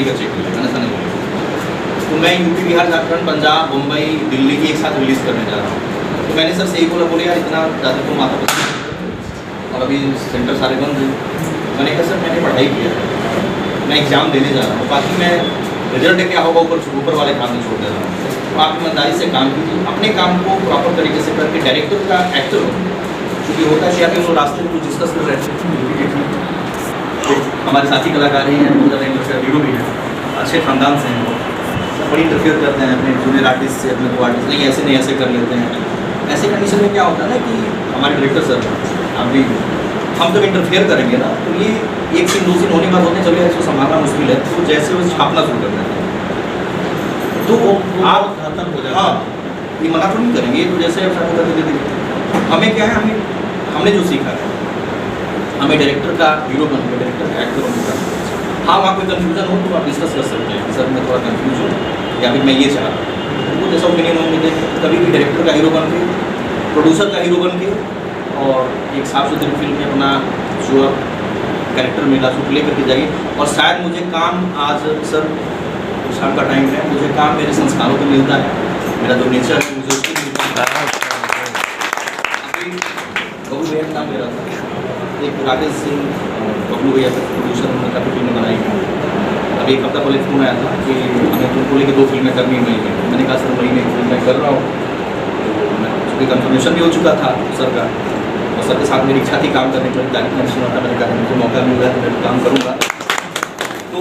का चेक मिलेगा, ऐसा नहीं मिलेगा। तो मैं यूपी, बिहार, झारखंड, पंजाब, मुंबई, दिल्ली की एक साथ रिलीज़ करने जा रहा हूँ। तो मैंने सर से ही बोले यार इतना ज़्यादा तो माता पिता और अभी सेंटर सारे बंद हैं। मैंने कहा सर मैंने पढ़ाई किया है, मैं एग्ज़ाम देने जा रहा हूँ, बाकी मैं रिजल्ट क्या होगा ऊपर वाले काम में छोड़ दे रहा हूँ। तो आप ईमानदारी से काम कीजिए, अपने काम को प्रॉपर तरीके से करके डायरेक्टर का एक्टर हो, क्योंकि होता है कि लोग रास्ते में कुछ डिस्कस कर रहे थे। हमारे साथी कलाकार ही हैं, बहुत ज़्यादा इंटरफेयर हीरो भी हैं, अच्छे ख़ानदान से हैं, बड़ी इंटरफेयर करते हैं अपने जूनियर आर्टिस्ट से, अपने को आर्टिस्ट नहीं ऐसे कर लेते हैं। ऐसे कंडीशन में क्या होता है ना कि हमारे डायरेक्टर सर आप भी हम जब इंटरफेयर करेंगे ना तो ये एक सीन 2 सीन होने के बाद होते चलिए इसको संभालना मुश्किल है, तो जैसे वो छापना शुरू कर देते हैं तो आप खत्म हो जाए। हाँ, ये मना तो नहीं करेंगे, तो जैसे आप करके दे देंगे। हमें क्या है, हमने जो सीखा है, हमें डायरेक्टर का हीरो बनकर डायरेक्टर का एक्टर बनकर। हाँ, वहाँ कोई कन्फ्यूजन हो तो आप डिस्कस कर सकते हैं, सर मैं थोड़ा कन्फ्यूज हूँ या फिर मैं ये चाह रहा हूँ, वो जैसा ओपिनियन हो मुझे कभी भी डायरेक्टर का हीरो बन के, प्रोड्यूसर का हीरो बन के और एक साफ सुथरी फिल्म में अपना जो कैरेक्टर मिला उसको प्ले करके जाइए। और शायद मुझे काम आज सर शाम का टाइम है, मुझे काम मेरे संस्कारों को मिलता है, मेरा जो नेचर है मुझे उसकी मिलता है। अभी बबलू भैया नाम मेरा था, एक राकेश सिंह बबलू भैया का प्रोड्यूसर, उन्होंने काफ़ी फिल्में बनाई हैं। अभी एक हफ्ता पहले फ़ोन आया था कि हमें तुमको लेकर 2 फिल्में करनी मई में। मैंने कहा सर मई में 1 फिल्म मैं कर रहा हूँ, तो चूँकि कन्फर्मेशन भी हो चुका था सर का, और सर के साथ मेरी इच्छा थी काम करने के लिए, तारीफ नहीं सुना था, मैंने कहा मुझे मौका मिल रहा है तो मैं काम करूँगा। तो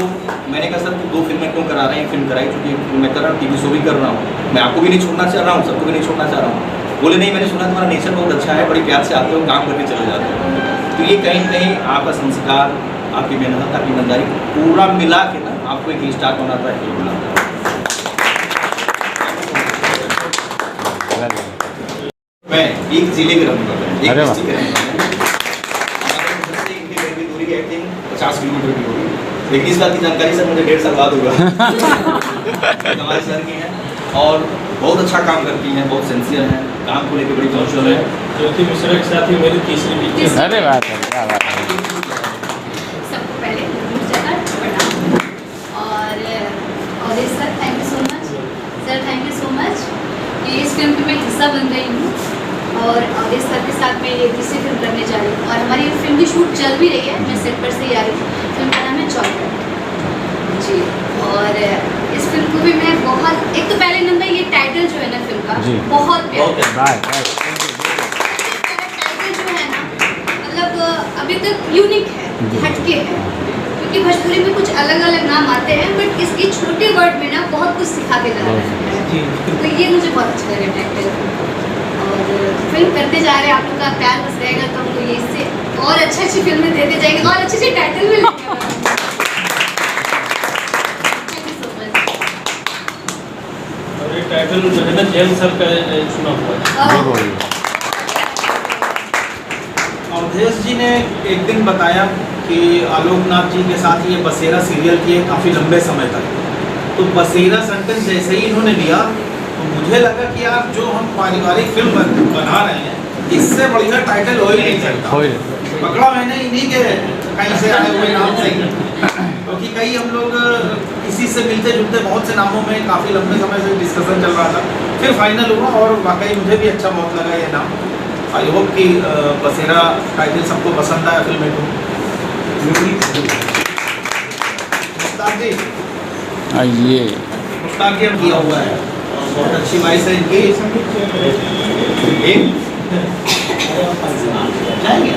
मैंने कहा सर 2 फिल्में क्यों करा रहे हैं, 1 फिल्म कराई क्योंकि मैं कर रहा हूँ, टीवी शो भी कर रहा हूँ, मैं आपको भी नहीं छोड़ना चाह रहा हूँ, सबको भी नहीं छोड़ना चाह रहा हूँ। बोले नहीं, मैंने सुना तुम्हारा नेचर बहुत अच्छा है, बड़ी प्यार से आते हो, काम करके चले जाते हो। तो ये कहीं कहीं आपका संस्कार, आपकी मेहनत, आपकी ईमानदारी पूरा मिला के ना आपको एक स्टार बनाता है, फिल्म बनाता है। मैं एक जिले के रहने वाला हूँ, एक डिस्ट्रिक्ट के रहने वाला हूँ। हमारे इनके घर की दूरी की एक्टिंग 50 किलोमीटर की होगी, लेकिन इस बात की जानकारी सर मुझे 1.5 साल बाद होगा। हमारे सर की हैं और बहुत अच्छा काम करती हैं, बहुत सिंसियर हैं, काम को लेकर बड़ी पहुँचल है। ज्योति मिश्रा के साथ ही मेरी तीसरी पिक्चर। अरे बात है, क्या बात है। सबको पहले प्रणाम और sir thank you so much, sir thank you so much कि इस फिल्म की मैं हिस्सा बन गई हूँ और इस सर के साथ मैं ये तीसरी फिल्म करने जा रही हूँ और हमारी फिल्म की शूट चल भी रही है, मैं सेट पर से ही आ रही हूँ। फिल्म का नाम है चौकर जी। और इस फिल्म को भी मैं बहुत, एक तो पहले नंबर ये टाइटल जो है ना फिल्म का बहुत प्यारा टाइटल जो है ना, मतलब अभी तक यूनिक है, हटके है, क्योंकि भोजपुरी में कुछ अलग अलग नाम आते हैं बट इसकी छोटे वर्ड में ना बहुत कुछ सिखा के जा रहा है, तो ये मुझे बहुत अच्छा लगा टाइटल। और फिल्म करते जा रहे हैं, आप लोग का प्यार बस रहेगा तो हम लोग ये इससे और अच्छी फिल्में देते जाएंगे और अच्छे टाइटल भी लेंगे। और ये टाइटल जो है ना जैन सर का सुना हुआ है। अवधेश जी ने एक दिन बताया कि आलोकनाथ जी के साथ ये बसेरा सीरियल किए काफ़ी लंबे समय तक, तो बसेरा सेंटेंस जैसे ही इन्होंने लिया तो मुझे लगा कि यार जो हम पारिवारिक फिल्म बना रहे हैं इससे बढ़िया टाइटल हो ही नहीं सकता। पकड़ा मैंने इन्हीं के कहीं से आए हुए नाम से, क्योंकि कई हम लोग इसी से मिलते जुलते बहुत से नामों में काफ़ी लंबे समय से डिस्कशन चल रहा था, फिर फाइनल हुआ और वाकई मुझे भी अच्छा बहुत लगा ये नाम। आई होप कि बसेरा टाइटल सबको पसंद आया फिल्म को। मुश्ताक जी, ये मुश्ताक जी किया हुआ है, बहुत अच्छी वॉइस है इनकी। जाएंगे